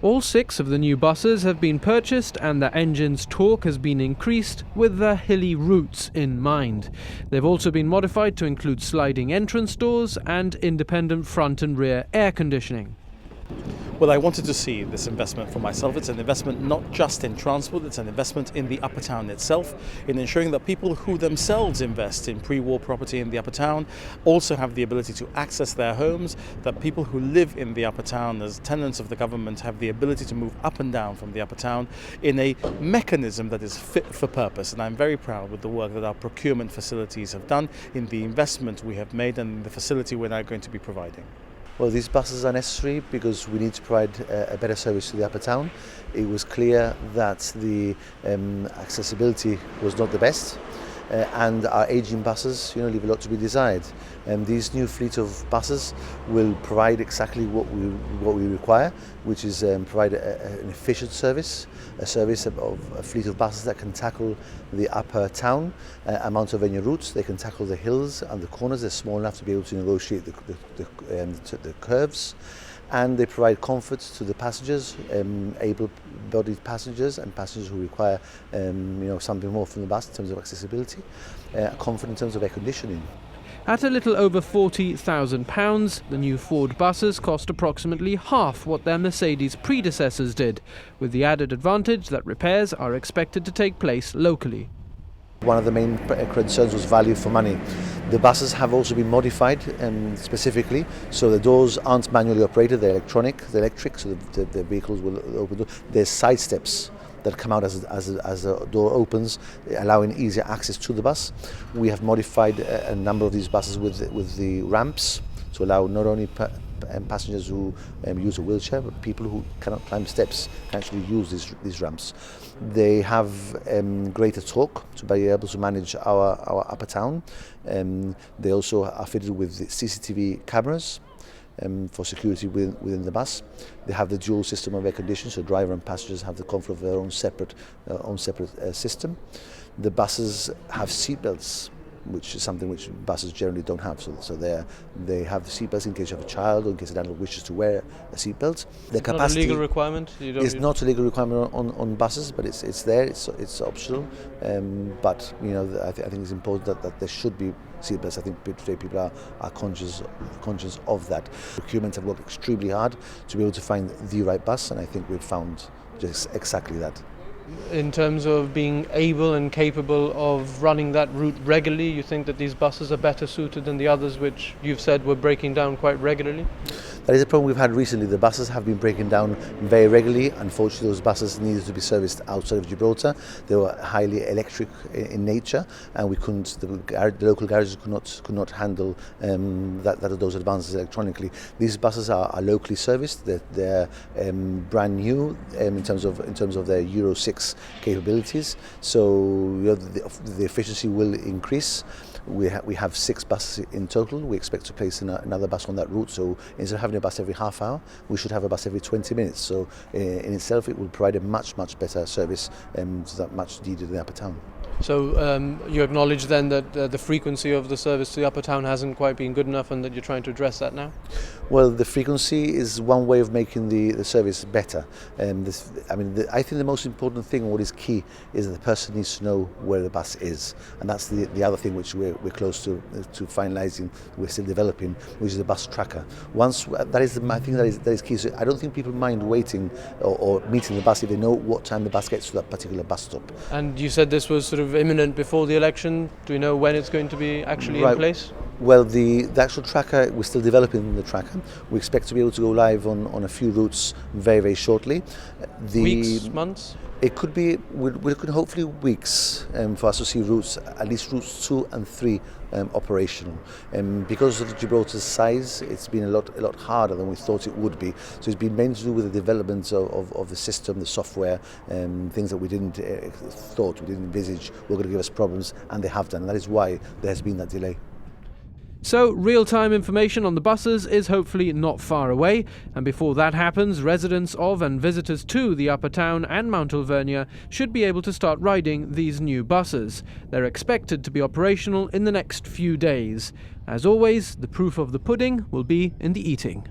All 6 of the new buses have been purchased and their engine's torque has been increased with their hilly routes in mind. They've also been modified to include sliding entrance doors and independent front and rear air conditioning. Well, I wanted to see this investment for myself. It's an investment not just in transport, it's an investment in the Upper Town itself, in ensuring that people who themselves invest in pre-war property in the Upper Town also have the ability to access their homes, that people who live in the Upper Town as tenants of the government have the ability to move up and down from the Upper Town in a mechanism that is fit for purpose. And I'm very proud with the work that our procurement facilities have done, in the investment we have made and the facility we're now going to be providing. Well, these buses are necessary because we need to provide a better service to the Upper Town. It was clear that the accessibility was not the best, and our aging buses, leave a lot to be desired. These new fleet of buses will provide exactly what we require, which is provide an efficient service, a service of a fleet of buses that can tackle the Upper Town and Alvernia routes. They can tackle the hills and the corners. They're small enough to be able to negotiate the curves. And they provide comfort to the passengers, able-bodied passengers and passengers who require something more from the bus in terms of accessibility, comfort in terms of air conditioning. At a little over £40,000, the new Ford buses cost approximately half what their Mercedes predecessors did, with the added advantage that repairs are expected to take place locally. One of the main concerns was value for money. The buses have also been modified specifically, so the doors aren't manually operated, they're electric, so the vehicles will open. There's side steps that come out as the door opens, allowing easier access to the bus. We have modified a number of these buses with the ramps to allow not only passengers who use a wheelchair, but people who cannot climb steps can actually use these ramps. They have greater torque to be able to manage our Upper Town. They also are fitted with CCTV cameras for security within the bus. They have the dual system of air conditioning, so driver and passengers have the comfort of their own separate system. The buses have seatbelts, which is something which buses generally don't have. So they have the seatbelts in case you have a child or in case an adult wishes to wear a seatbelt. The capacity not a legal requirement? It's not a legal requirement on buses, but it's there. It's optional. But I think it's important that there should be seatbelts. I think today people are conscious of that. Procurement have worked extremely hard to be able to find the right bus, and I think we've found just exactly that. In terms of being able and capable of running that route regularly, you think that these buses are better suited than the others which you've said were breaking down quite regularly? That is a problem we've had recently. The buses have been breaking down very regularly. Unfortunately, those buses needed to be serviced outside of Gibraltar. They were highly electric in nature, and we couldn't. The local garages could not handle those advances electronically. These buses are locally serviced. They're brand new in terms of their Euro 6 capabilities. So the efficiency will increase. We have 6 buses in total. We expect to place another bus on that route. So instead of having a bus every half hour, we should have a bus every 20 minutes. So in itself, it will provide a much better service that much needed in the Upper Town. So you acknowledge then that the frequency of the service to the Upper Town hasn't quite been good enough and that you're trying to address that now? Well, the frequency is one way of making the service better. I think the most important thing, what is key, is that the person needs to know where the bus is. And that's the other thing which we're close to finalising, we're still developing, which is the bus tracker. Once that is, I think that is key. So I don't think people mind waiting or meeting the bus if they know what time the bus gets to that particular bus stop. And you said this was sort of imminent before the election. Do we know when it's going to be actually in place? Well, the actual tracker, we're still developing the tracker. We expect to be able to go live on a few routes very shortly. Weeks, months? It could be, we could hopefully weeks for us to see routes, at least routes 2 and 3 operational. Because of Gibraltar's size, it's been a lot harder than we thought it would be. So it's been mainly to do with the development of the system, the software, things that we didn't envisage were going to give us problems, and they have done. And that is why there has been that delay. So, real-time information on the buses is hopefully not far away, and before that happens, residents of and visitors to the Upper Town and Mount Alvernia should be able to start riding these new buses. They're expected to be operational in the next few days. As always, the proof of the pudding will be in the eating.